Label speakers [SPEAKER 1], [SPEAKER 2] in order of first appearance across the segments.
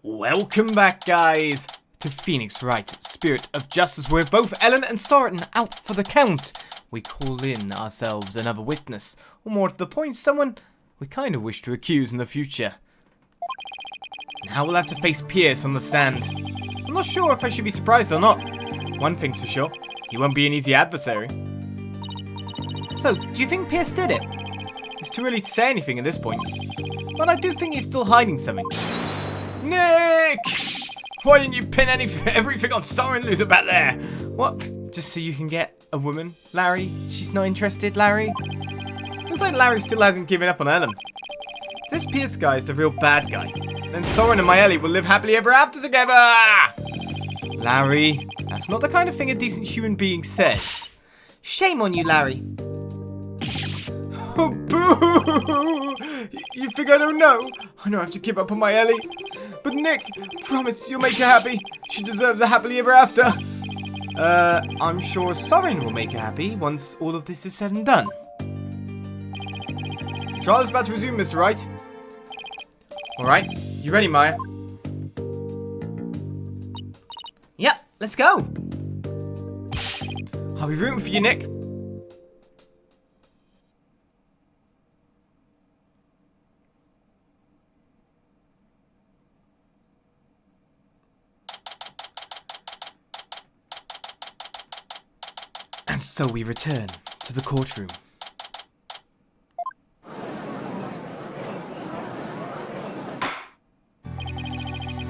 [SPEAKER 1] Welcome back, guys, to Phoenix Wright, Spirit of Justice, where both Ellen and Sorin are out for the count. We call in ourselves another witness, or more to the point, someone we kind of wish to accuse in the future. Now we'll have to face Pierce on the stand. I'm not sure if I should be surprised or not. One thing's for sure, he won't be an easy adversary. So, do you think Pierce did it? It's too early to say anything at this point, but I do think he's still hiding something. Nick! Why didn't you pin everything on Sorin loser back there? What? Just so you can get a woman? Larry? She's not interested, Larry? Looks like Larry still hasn't given up on Ellen. If this Pierce guy is the real bad guy, then Sorin and my Ellie will live happily ever after together! Larry, that's not the kind of thing a decent human being says. Shame on you, Larry. Oh, boo! You think I don't know? I know I have to give up on my Ellie. But Nick, promise you'll make her happy. She deserves a happily ever after. I'm sure Sorin will make her happy once all of this is said and done. Trial is about to resume, Mr. Wright. Alright, you ready, Maya? Yep, let's go. I'll be rooting for you, Nick. And so we return to the courtroom.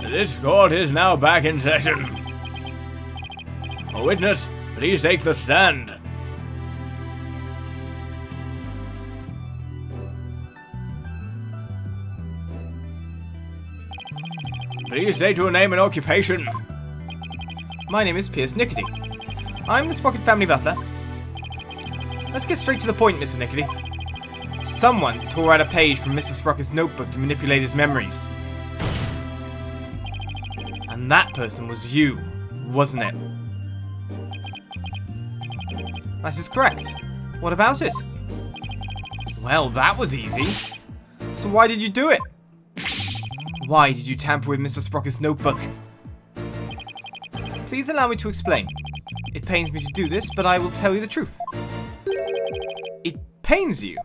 [SPEAKER 1] This court is now back in session. A witness, please take the stand. Please state your name and occupation. My name is Pierce Nichody. I'm the Sprocket family butler. Let's get straight to the point, Mr. Nichody. Someone tore out a page from Mr. Sprocket's notebook to manipulate his memories. And that person was you, wasn't it? That is correct. What about it? Well, that was easy. So why did you do it? Why did you tamper with Mr. Sprocket's notebook? Please allow me to explain. It pains me to do this, but I will tell you the truth. It pains you?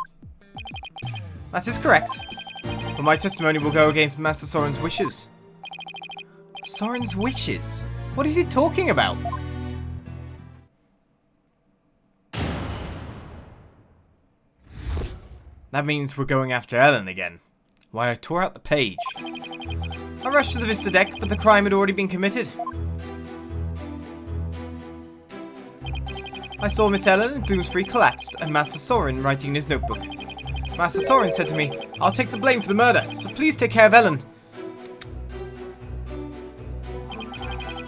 [SPEAKER 1] That is correct. But my testimony will go against Master Sorin's wishes. Sorin's wishes? What is he talking about? That means we're going after Ellen again. Why, I tore out the page. I rushed to the Vista deck, but the crime had already been committed. I saw Miss Ellen and Gloomsbury collapsed, and Master Sorin writing in his notebook. Master Sorin said to me, "I'll take the blame for the murder, so please take care of Ellen."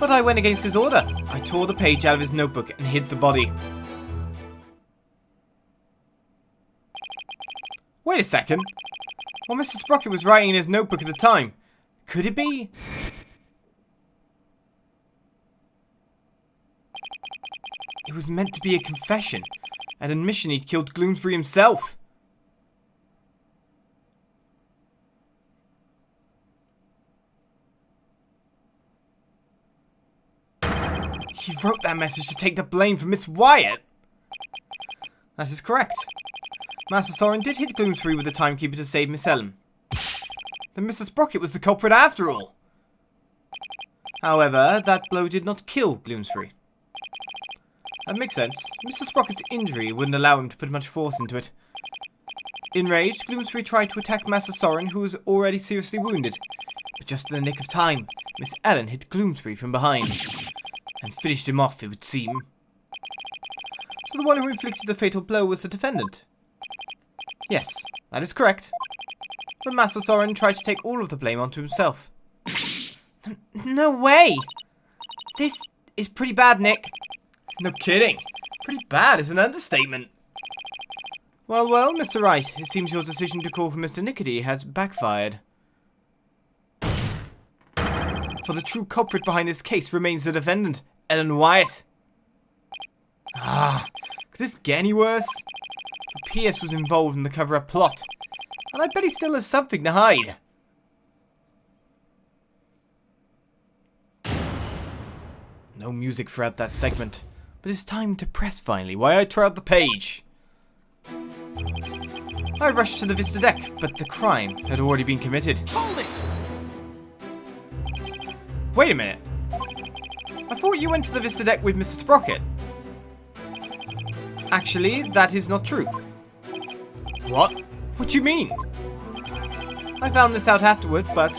[SPEAKER 1] But I went against his order. I tore the page out of his notebook and hid the body. Wait a second. Well, Mr. Sprocket was writing in his notebook at the time. Could it be? It was meant to be a confession, an admission he'd killed Gloomsbury himself. He wrote that message to take the blame for Miss Wyatt. That is correct. Master Sorin did hit Gloomsbury with the timekeeper to save Miss Ellen. Then Mr. Sprocket was the culprit after all. However, that blow did not kill Gloomsbury. That makes sense. Mr. Sprocket's injury wouldn't allow him to put much force into it. Enraged, Gloomsbury tried to attack Master Sorin, who was already seriously wounded. But just in the nick of time, Miss Ellen hit Gloomsbury from behind. And finished him off, it would seem. So the one who inflicted the fatal blow was the defendant. Yes, that is correct. But Master Sorin tried to take all of the blame onto himself. No way! This is pretty bad, Nick. No kidding. Pretty bad is an understatement. Well, Mr. Wright, it seems your decision to call for Mr. Nichody has backfired. For the true culprit behind this case remains the defendant, Ellen Wyatt. Could this get any worse? Pierce was involved in the cover-up plot, and I bet he still has something to hide. No music throughout that segment, but it's time to press finally, while I tear out the page. I rushed to the Vista deck, but the crime had already been committed.
[SPEAKER 2] Hold it!
[SPEAKER 1] Wait a minute. I thought you went to the Vista deck with Mr. Sprocket. Actually, that is not true. What? What do you mean? I found this out afterward, but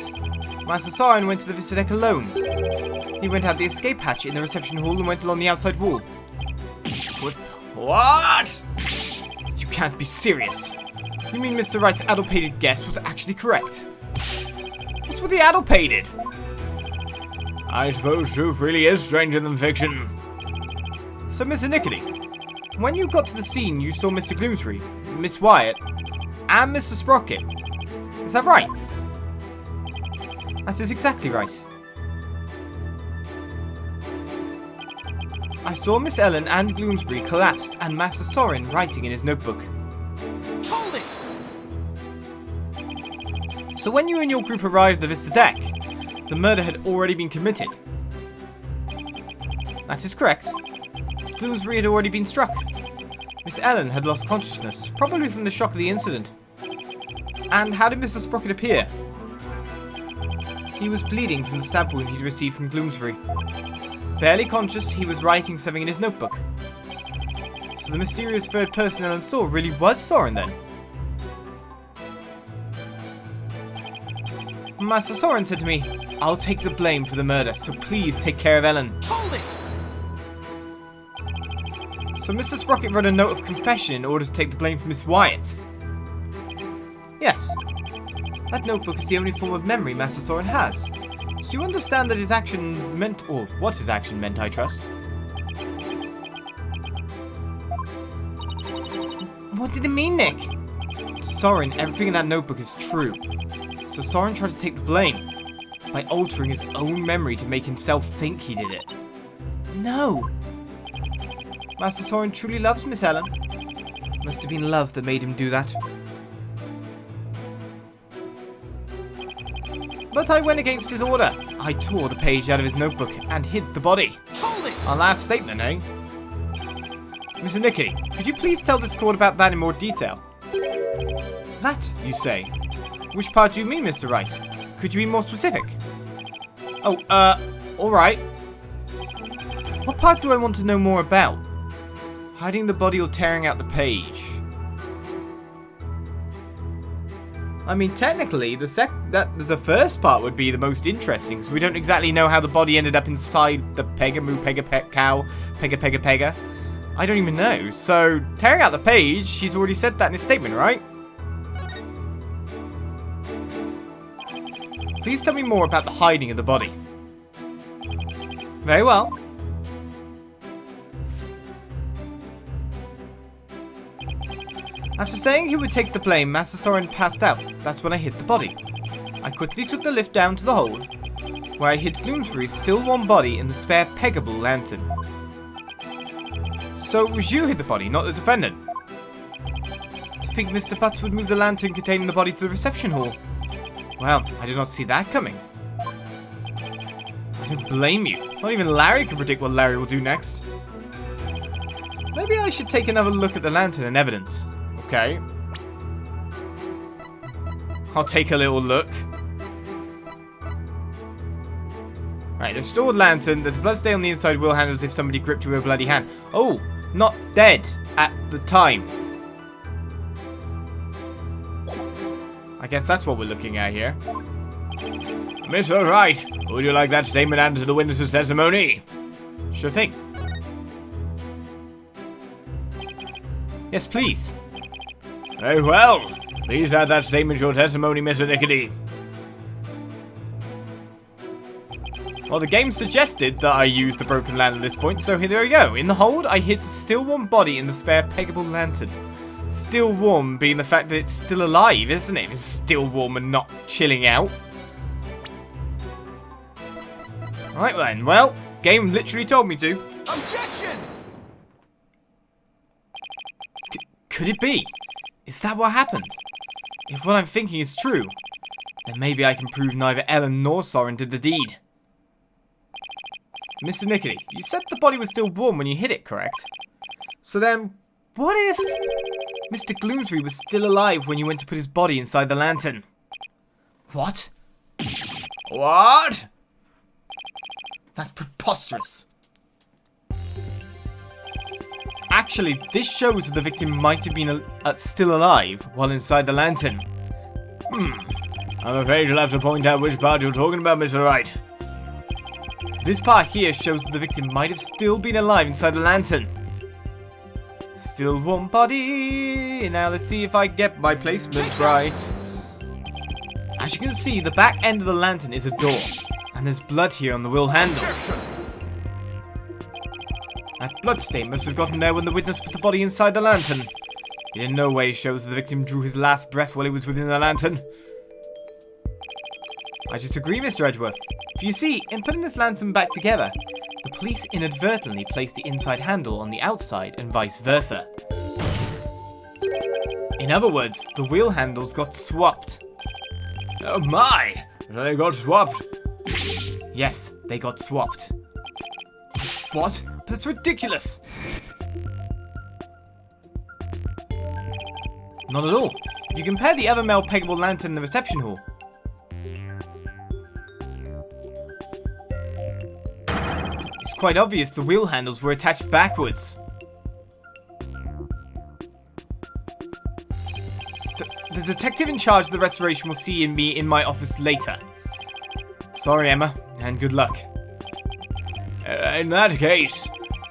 [SPEAKER 1] Master Sorin went to the Vista deck alone. He went out the escape hatch in the reception hall and went along the outside wall. What? You can't be serious. You mean Mr. Wright's addle-pated guess was actually correct? What's with the addle-pated? I suppose truth really is stranger than fiction. So, Mr. Nichody, when you got to the scene, you saw Mr. Gloomsbury, Miss Wyatt, and Mr. Sprocket. Is that right? That is exactly right. I saw Miss Ellen and Gloomsbury collapsed and Master Sorin writing in his notebook.
[SPEAKER 2] Hold it!
[SPEAKER 1] So when you and your group arrived at the Vista deck, the murder had already been committed. That is correct. Gloomsbury had already been struck. Miss Ellen had lost consciousness, probably from the shock of the incident. And how did Mr. Sprocket appear? He was bleeding from the stab wound he'd received from Gloomsbury. Barely conscious, he was writing something in his notebook. So the mysterious third person Ellen saw really was Sorin then? Master Sorin said to me, "I'll take the blame for the murder, so please take care of Ellen."
[SPEAKER 2] Hold it!
[SPEAKER 1] So Mr. Sprocket wrote a note of confession in order to take the blame for Miss Wyatt? Yes. That notebook is the only form of memory Master Sorin has. So you understand that his action meant, or what his action meant, I trust. What did it mean, Nick? Sorin, everything in that notebook is true. So Sorin tried to take the blame by altering his own memory to make himself think he did it. No. Master Sorin truly loves Miss Ellen. Must have been love that made him do that. But I went against his order. I tore the page out of his notebook and hid the body.
[SPEAKER 2] Hold it!
[SPEAKER 1] Our last statement, eh? Mr. Nichody, could you please tell this court about that in more detail? That, you say? Which part do you mean, Mr. Wright? Could you be more specific? Oh, alright. What part do I want to know more about? Hiding the body or tearing out the page? I mean, technically, the first part would be the most interesting, because we don't exactly know how the body ended up inside the Pega Moo Pega Pet Cow Pega Pega Pega. I don't even know. So, tearing out the page, she's already said that in his statement, right? Please tell me more about the hiding of the body. Very well. After saying he would take the blame, Master Sorin passed out. That's when I hid the body. I quickly took the lift down to the hold, where I hid Gloomsbury's still warm body in the spare peggable lantern. So it was you who hid the body, not the defendant? To think Mr. Butts would move the lantern containing the body to the reception hall. Well, I did not see that coming. I don't blame you. Not even Larry can predict what Larry will do next. Maybe I should take another look at the lantern and evidence. Okay. I'll take a little look. Right, the stored lantern. There's a blood stain on the inside wheel handle as if somebody gripped you with a bloody hand. Oh, not dead at the time. I guess that's what we're looking at here. Mr. Wright, would you like that statement added to the witness's testimony? Sure thing. Yes, please. Very well. Please add that statement to your testimony, Mr. Nichody. Well, the game suggested that I use the broken lantern at this point, so here we go. In the hold, I hid the still warm body in the spare peggable lantern. Still warm being the fact that it's still alive, isn't it? It's still warm and not chilling out. Right then, well, game literally told me to.
[SPEAKER 2] Objection!
[SPEAKER 1] Could it be? Is that what happened? If what I'm thinking is true, then maybe I can prove neither Ellen nor Sorin did the deed. Mr. Nichody, you said the body was still warm when you hit it, correct? So then, what if Mr. Gloomsbury was still alive when you went to put his body inside the lantern? What? What? That's preposterous. Actually, this shows that the victim might have been still alive while inside the lantern. I'm afraid you'll have to point out which part you're talking about, Mr. Wright. This part here shows that the victim might have still been alive inside the lantern. Still warm body. Now let's see if I get my placement right. As you can see, the back end of the lantern is a door. And there's blood here on the wheel handle.
[SPEAKER 2] Objection!
[SPEAKER 1] That bloodstain must have gotten there when the witness put the body inside the lantern. It in no way shows that the victim drew his last breath while he was within the lantern. I disagree, Mr. Edgeworth. For you see, in putting this lantern back together, the police inadvertently placed the inside handle on the outside and vice versa. In other words, the wheel handles got swapped.
[SPEAKER 2] Oh my! They got swapped.
[SPEAKER 1] Yes, they got swapped. What? That's ridiculous! Not at all. If you compare the other male peggable lantern in the reception hall, it's quite obvious the wheel handles were attached backwards. The detective in charge of the restoration will see me in my office later. Sorry, Emma, and good luck.
[SPEAKER 2] In that case,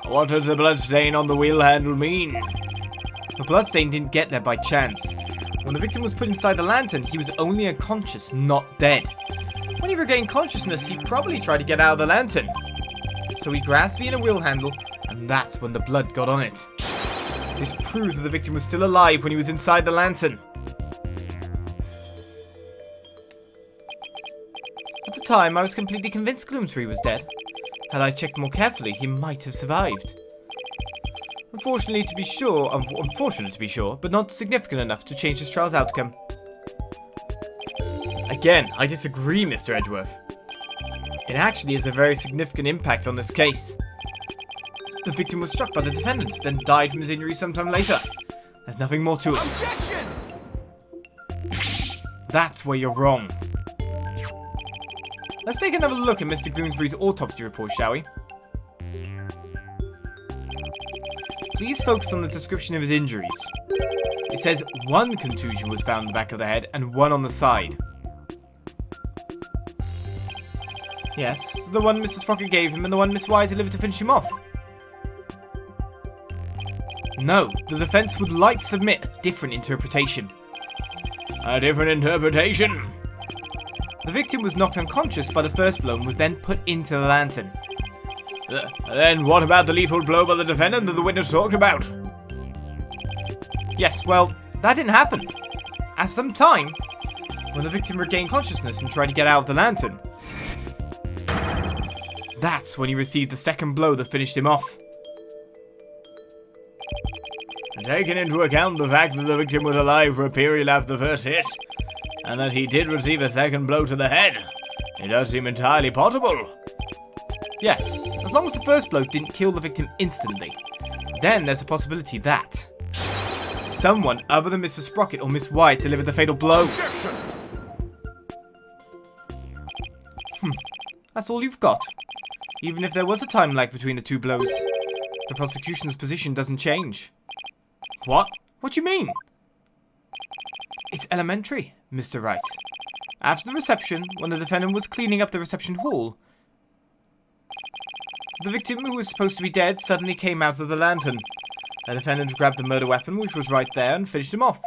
[SPEAKER 2] what does the bloodstain on the wheel handle mean?
[SPEAKER 1] The bloodstain didn't get there by chance. When the victim was put inside the lantern, he was only unconscious, not dead. When he regained consciousness, he probably tried to get out of the lantern. So he grasped me in a wheel handle, and that's when the blood got on it. This proves that the victim was still alive when he was inside the lantern. At the time, I was completely convinced Gloomsbury was dead. Had I checked more carefully, he might have survived. Unfortunate to be sure, but not significant enough to change this trial's outcome. Again, I disagree, Mr. Edgeworth. It actually has a very significant impact on this case. The victim was struck by the defendant, then died from his injuries sometime later. There's nothing more to it.
[SPEAKER 2] Objection!
[SPEAKER 1] That's where you're wrong. Let's take another look at Mr. Gloomsbury's autopsy report, shall we? Please focus on the description of his injuries. It says one contusion was found in the back of the head and one on the side. Yes, the one Mr. Sprocket gave him and the one Miss Wyatt delivered to finish him off. No, the defense would like to submit a different interpretation.
[SPEAKER 2] A different interpretation?
[SPEAKER 1] The victim was knocked unconscious by the first blow and was then put into the lantern.
[SPEAKER 2] Then what about the lethal blow by the defendant that the witness talked about?
[SPEAKER 1] Yes, well, that didn't happen. At some time, when the victim regained consciousness and tried to get out of the lantern, that's when he received the second blow that finished him off.
[SPEAKER 2] Taking into account the fact that the victim was alive for a period after the first hit, and that he did receive a second blow to the head, it does seem entirely possible.
[SPEAKER 1] Yes, as long as the first blow didn't kill the victim instantly. Then there's a possibility that someone other than Mr. Sprocket or Miss Wyatt delivered the fatal blow.
[SPEAKER 2] Objection!
[SPEAKER 1] That's all you've got. Even if there was a time lag between the two blows, the prosecution's position doesn't change. What? What do you mean? It's elementary, Mr. Wright. After the reception, when the defendant was cleaning up the reception hall, the victim, who was supposed to be dead, suddenly came out of the lantern. The defendant grabbed the murder weapon, which was right there, and finished him off.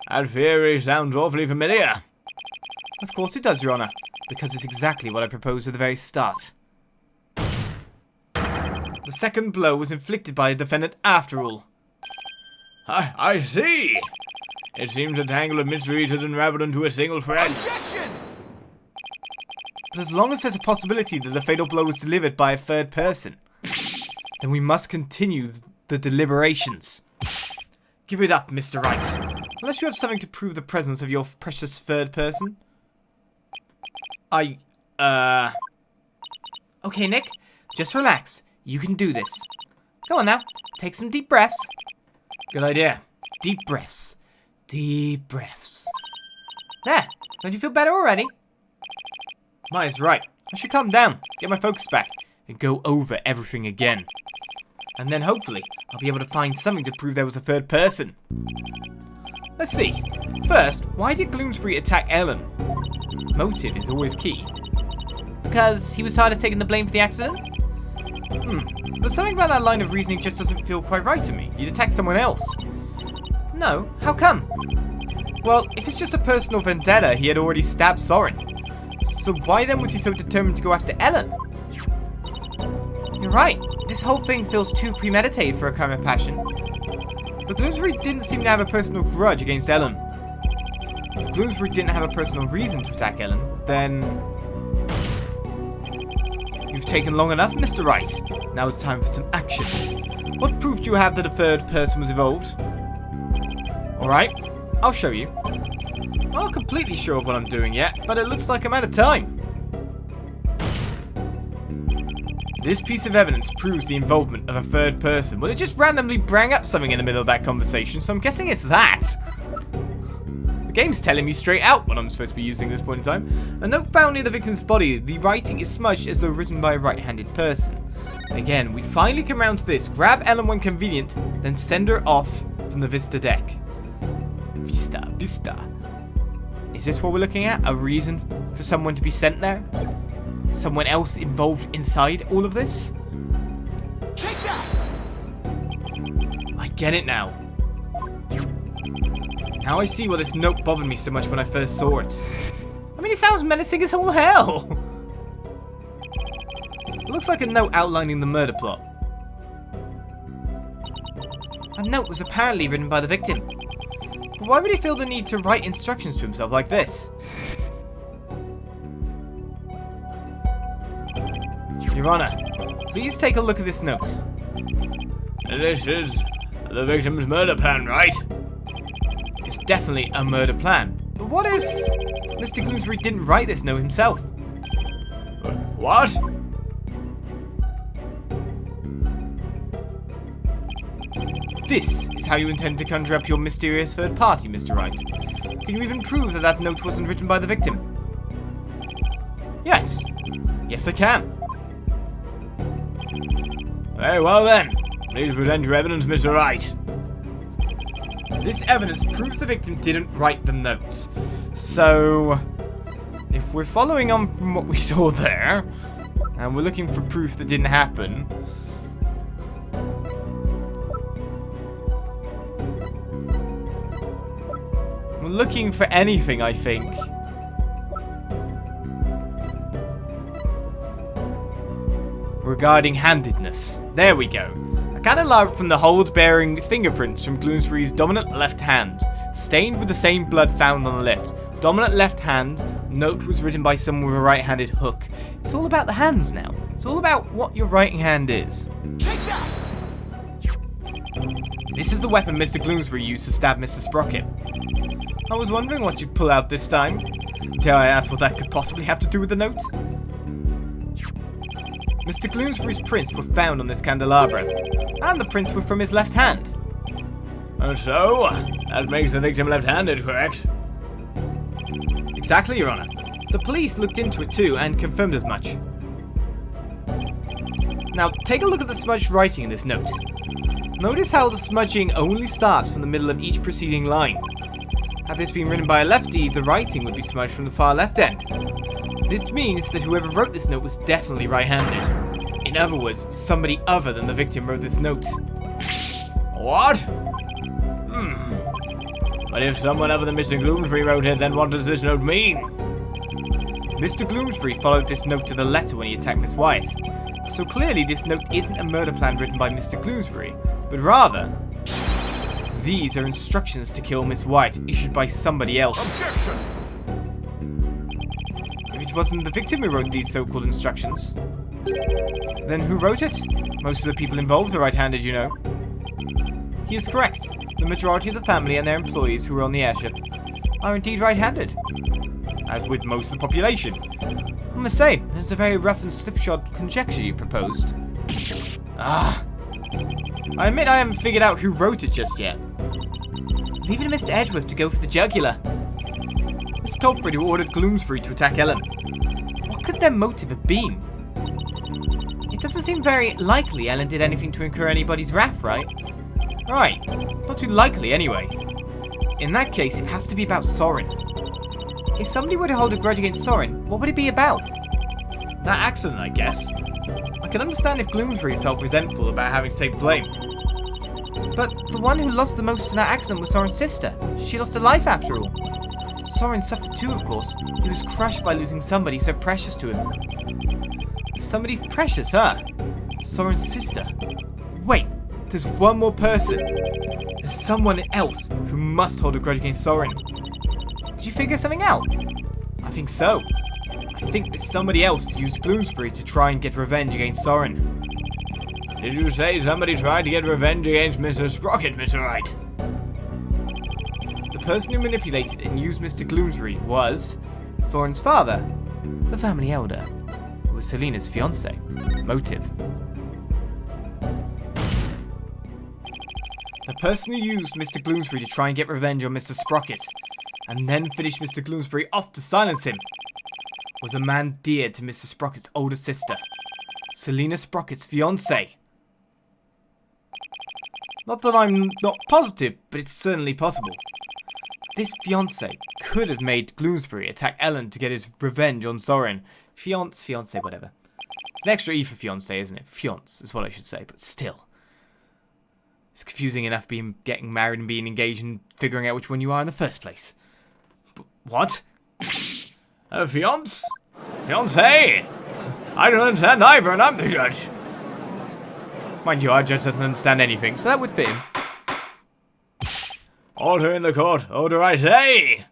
[SPEAKER 2] That theory sounds awfully familiar.
[SPEAKER 1] Of course it does, Your Honour, because it's exactly what I proposed at the very start. The second blow was inflicted by the defendant after all.
[SPEAKER 2] I see. It seems a tangle of mysteries has unraveled into a single thread.
[SPEAKER 3] Objection!
[SPEAKER 1] But as long as there's a possibility that the fatal blow was delivered by a third person, then we must continue the deliberations. Give it up, Mr. Wright. Unless you have something to prove the presence of your precious third person. Okay, Nick, just relax. You can do this. Go on now, take some deep breaths.
[SPEAKER 2] Good idea.
[SPEAKER 1] Deep breaths. Deep breaths. There, don't you feel better already?
[SPEAKER 2] Maya's right. I should calm down, get my focus back, and go over everything again. And then hopefully, I'll be able to find something to prove there was a third person. Let's see. First, why did Bloomsbury attack Ellen? Motive is always key.
[SPEAKER 1] Because he was tired of taking the blame for the accident?
[SPEAKER 2] But something about that line of reasoning just doesn't feel quite right to me. You'd attack someone else.
[SPEAKER 1] No, how come?
[SPEAKER 2] Well, if it's just a personal vendetta, he had already stabbed Sorin. So why then was he so determined to go after Ellen?
[SPEAKER 1] You're right. This whole thing feels too premeditated for a crime of passion.
[SPEAKER 2] But Bloomsbury didn't seem to have a personal grudge against Ellen. If Bloomsbury didn't have a personal reason to attack Ellen, then... You've taken long enough, Mr. Wright. Now it's time for some action. What proof do you have that a third person was involved? Alright, I'll show you. I'm not completely sure of what I'm doing yet, but it looks like I'm out of time. This piece of evidence proves the involvement of a third person. Well, it just randomly brought up something in the middle of that conversation, so I'm guessing it's that. The game's telling me straight out what I'm supposed to be using at this point in time. A note found near the victim's body. The writing is smudged as though written by a right-handed person. Again, we finally come round to this. Grab Ellen when convenient, then send her off from the Vista deck. Vista. Is this what we're looking at? A reason for someone to be sent there? Someone else involved inside all of this?
[SPEAKER 3] Take that!
[SPEAKER 2] I get it now. Now I see why this note bothered me so much when I first saw it.
[SPEAKER 1] I mean, it sounds menacing as all hell.
[SPEAKER 2] It looks like a note outlining the murder plot.
[SPEAKER 1] A note was apparently written by the victim.
[SPEAKER 2] But why would he feel the need to write instructions to himself like this? Your Honor, please take a look at this note. This is the victim's murder plan, right? It's definitely a murder plan. But what if Mr. Bloomsbury didn't write this note himself? What? This is how you intend to conjure up your mysterious third party, Mr. Wright. Can you even prove that that note wasn't written by the victim? Yes. Yes, I can. Very well then. Please present your evidence, Mr. Wright. This evidence proves the victim didn't write the notes. So, if we're following on from what we saw there, and we're looking for proof that didn't happen, we're looking for anything, I think. Regarding handedness. There we go. A candelabra from the hold bearing fingerprints from Bloomsbury's dominant left hand, stained with the same blood found on the left. Dominant left hand, note was written by someone with a right-handed hook. It's all about the hands now. It's all about what your right hand is.
[SPEAKER 3] Take that!
[SPEAKER 2] This is the weapon Mr. Bloomsbury used to stab Mr. Sprocket. I was wondering what you'd pull out this time, until I asked what that could possibly have to do with the note. Mr. Bloomsbury's prints were found on this candelabra, and the prints were from his left hand. And so, that makes the victim left-handed, correct? Exactly, Your Honor. The police looked into it too, and confirmed as much. Now, take a look at the smudged writing in this note. Notice how the smudging only starts from the middle of each preceding line. Had this been written by a lefty, the writing would be smudged from the far left end. This means that whoever wrote this note was definitely right-handed. In other words, somebody other than the victim wrote this note. What? But if someone other than Mr. Bloomsbury wrote it, then what does this note mean? Mr. Bloomsbury followed this note to the letter when he attacked Miss Wyatt. So clearly this note isn't a murder plan written by Mr. Bloomsbury, but rather, these are instructions to kill Miss Wyatt issued by somebody else.
[SPEAKER 3] Objection!
[SPEAKER 2] If it wasn't the victim who wrote these so-called instructions, then who wrote it? Most of the people involved are right-handed, you know. He is correct. The majority of the family and their employees who were on the airship.
[SPEAKER 1] are indeed right-handed, as with most of the population. I must say, this is a very rough and slipshod conjecture you proposed. I admit I haven't figured out who wrote it just yet. Leave it to Mr. Edgeworth to go for the jugular. This culprit who ordered Gloomsbury to attack Ellen. What could their motive have been? It doesn't seem very likely Ellen did anything to incur anybody's wrath, right? Right. Not too likely, anyway. In that case, it has to be about Sorin. If somebody were to hold a grudge against Sorin, what would it be about? That accident, I guess. I can understand if Gloomsbury felt resentful about having to take the blame. But the one who lost the most in that accident was Sorin's sister. She lost her life after all. Sorin suffered too, of course. He was crushed by losing somebody so precious to him. Somebody precious, huh? Sorin's sister. Wait, there's one more person. There's someone else who must hold a grudge against Sorin. Did you figure something out? I think so. I think that somebody else used Gloomsbury to try and get revenge against Sorin.
[SPEAKER 2] Did you say somebody tried to get revenge against Mr. Sprocket, Mr. Wright?
[SPEAKER 1] The person who manipulated and used Mr. Gloomsbury was Sorin's father, the family elder, who was Selina's fiancé. Motive. The person who used Mr. Gloomsbury to try and get revenge on Mr. Sprocket, and then finished Mr. Gloomsbury off to silence him, was a man dear to Mr. Sprocket's older sister, Selina Sprocket's fiancé. Not that I'm not positive, but it's certainly possible. This fiancé could have made Gloomsbury attack Ellen to get his revenge on Sorin. Fiancé, whatever. It's an extra E for fiancé, isn't it? Fiance is what I should say, but still. It's confusing enough getting married and being engaged and figuring out which one you are in the first place. What?
[SPEAKER 2] A fiance? Fiancé? I don't understand either, and I'm the judge.
[SPEAKER 1] Mind you, our judge doesn't understand anything, so that would fit him.
[SPEAKER 2] Order in the court. Order, I say.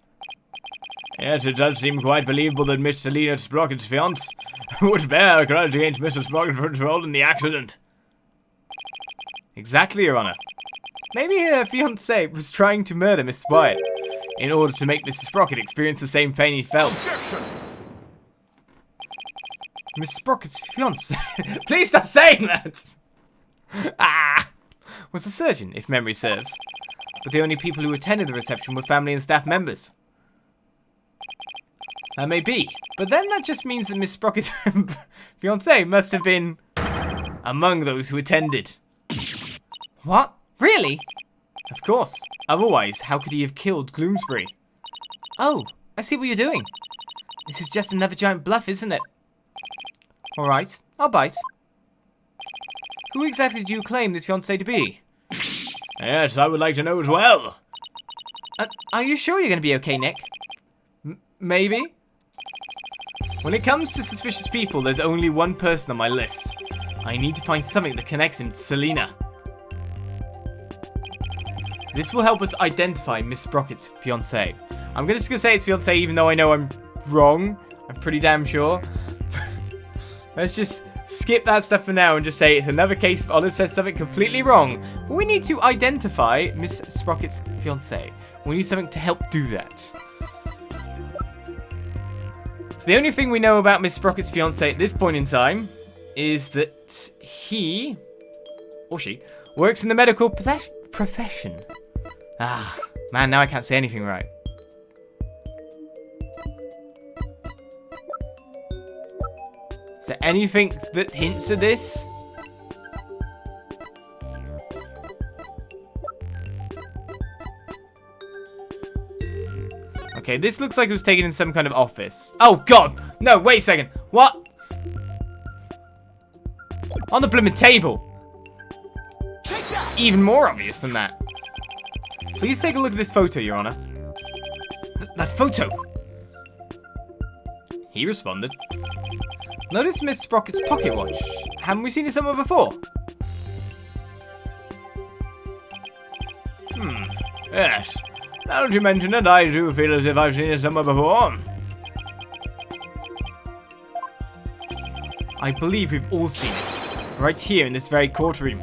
[SPEAKER 2] Yes, it does seem quite believable that Miss Selina Sprocket's fiance would bear a grudge against Mr. Sprocket for his role in the accident.
[SPEAKER 1] Exactly, Your Honor. Maybe her fiancé was trying to murder Miss Wyatt in order to make Mr. Sprocket experience the same pain he felt.
[SPEAKER 3] Objection!
[SPEAKER 1] Miss Sprocket's fiancé? Please stop saying that! Was a surgeon, if memory serves. But the only people who attended the reception were family and staff members. That may be, but then that just means that Miss Sprocket's fiancé must have been among those who attended. What? Really? Of course. Otherwise, how could he have killed Gloomsbury? Oh, I see what you're doing. This is just another giant bluff, isn't it? Alright, I'll bite. Who exactly do you claim this fiancé to be?
[SPEAKER 2] Yes, I would like to know as well.
[SPEAKER 1] Are you sure you're going to be okay, Nick? Maybe? When it comes to suspicious people, there's only one person on my list. I need to find something that connects him to Selina. This will help us identify Miss Sprocket's fiancé. I'm just going to say it's fiancé even though I know I'm wrong. I'm pretty damn sure. Let's just skip that stuff for now and just say it's another case of Olive said something completely wrong. But we need to identify Miss Sprocket's fiancé. We need something to help do that. So the only thing we know about Miss Sprocket's fiancé at this point in time is that he, or she, works in the medical profession. Ah, man, now I can't say anything right. Is there anything that hints at this? Okay, this looks like it was taken in some kind of office. Oh, God! No, wait a second. What? On the blooming table.
[SPEAKER 3] Take that!
[SPEAKER 1] Even more obvious than that. Please take a look at this photo, Your Honor. That photo! He responded. Notice Miss Sprocket's pocket watch. Haven't we seen it somewhere before?
[SPEAKER 2] Yes. Now that you mention it, I do feel as if I've seen it somewhere before.
[SPEAKER 1] I believe we've all seen it. Right here in this very courtroom.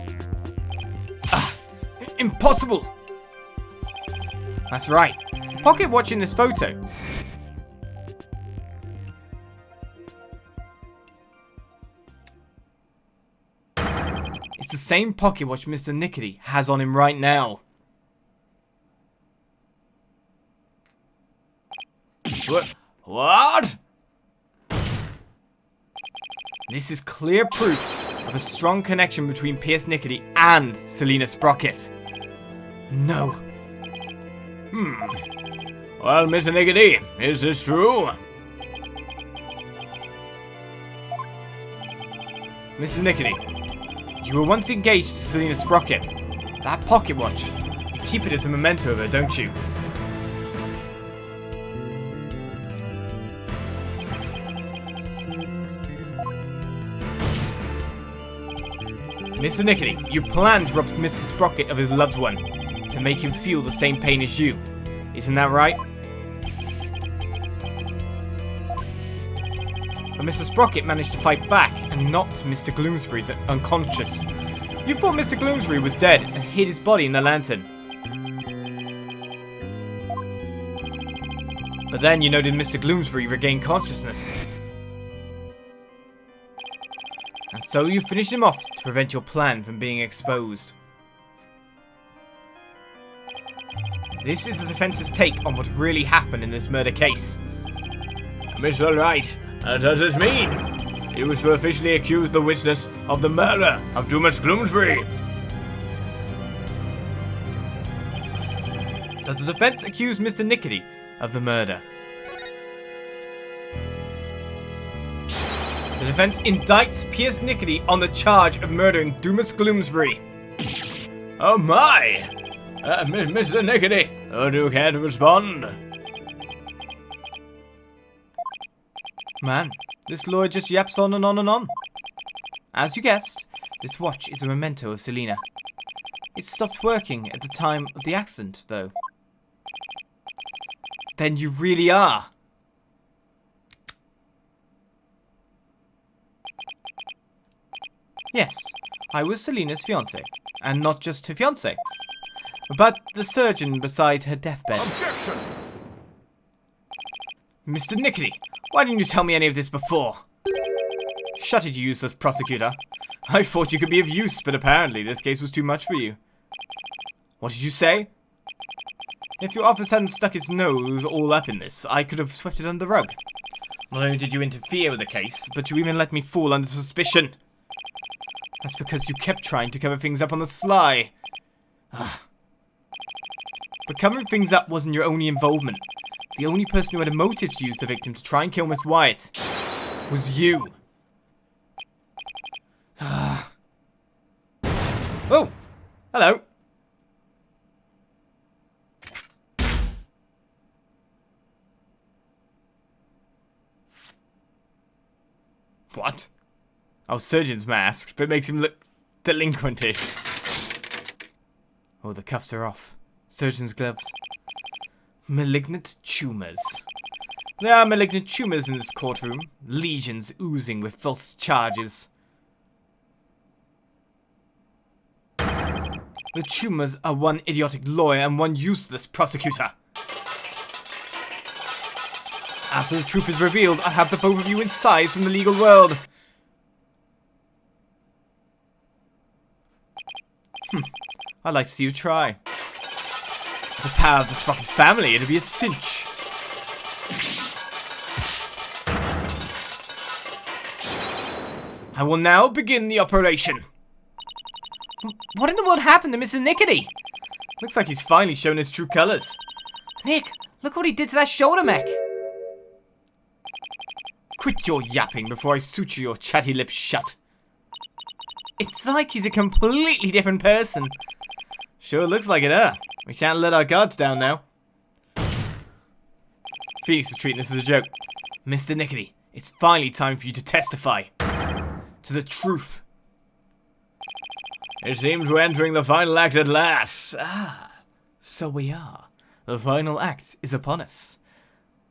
[SPEAKER 1] Impossible! That's right.
[SPEAKER 2] pocket watch in this photo. It's the same pocket watch Mr. Nichody has on him right now. What? This is clear proof of a strong connection between Pierce Nichody and Selena Sprocket. No. Well, Mr. Nichody, is this true? Mr. Nichody, you were once engaged to Selena Sprocket. That pocket watch, you keep it as a memento of her, don't you? Mr. Nichody, you planned to rob Mr. Sprocket of his loved one, to make him feel the same pain as you. Isn't that right? But Mr. Sprocket managed to fight back and knocked Mr. Gloomsbury unconscious. You thought Mr. Gloomsbury was dead and hid his body in the lantern. But then you noted Mr. Gloomsbury regained consciousness. And so you finished him off to prevent your plan from being exposed. This is the defense's take on what really happened in this murder case. Mr. Wright, what does this mean? You wish to officially accuse the witness of the murder of Thomas Gloomsbury. Does the defense accuse Mr. Nichody of the murder? The defense indicts Pierce Nichody on the charge of murdering Dumas Gloomsbury. Oh my! Mr. Nichody, do you care to respond? Man, this lawyer just yaps on and on and on. As you guessed, this watch is a memento of Selena. It stopped working at the time of the accident, though. Then you really are. Yes, I was Selena's fiancé, and not just her fiancé, but the surgeon beside her deathbed.
[SPEAKER 3] Objection!
[SPEAKER 2] Mr. Nichody, why didn't you tell me any of this before? Shut it, you useless prosecutor. I thought you could be of use, but apparently this case was too much for you. What did you say? If your office hadn't stuck its nose all up in this, I could have swept it under the rug. Not only did you interfere with the case, but you even let me fall under suspicion. That's because you kept trying to cover things up on the sly. But covering things up wasn't your only involvement. The only person who had a motive to use the victim to try and kill Miss Wyatt was you. Oh, hello. What? Oh, surgeon's mask, but it makes him look delinquentish. Oh, the cuffs are off. Surgeon's gloves. Malignant tumours. There are malignant tumours in this courtroom. Legions oozing with false charges. The tumours are one idiotic lawyer and one useless prosecutor. After the truth is revealed, I'll have the both of you incised from the legal world. I'd like to see you try. The power of the Sprocket family, it'll be a cinch. I will now begin the operation. What in the world happened to Mr. Nichody? Looks like he's finally shown his true colors. Nick, look what he did to that shoulder mech. Quit your yapping before I suture your chatty lips shut. It's like he's a completely different person. Sure looks like it, huh? We can't let our guards down now. Phoenix is treating this as a joke. Mr. Nichody, it's finally time for you to testify. To the truth. It seems we're entering the final act at last. Ah, so we are. The final act is upon us.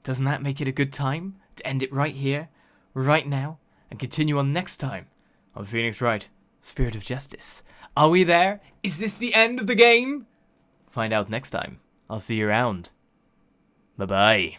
[SPEAKER 2] Doesn't that make it a good time to end it right here, right now, and continue on next time on Phoenix Wright, Spirit of Justice? Are we there? Is this the end of the game? Find out next time. I'll see you around. Bye-bye.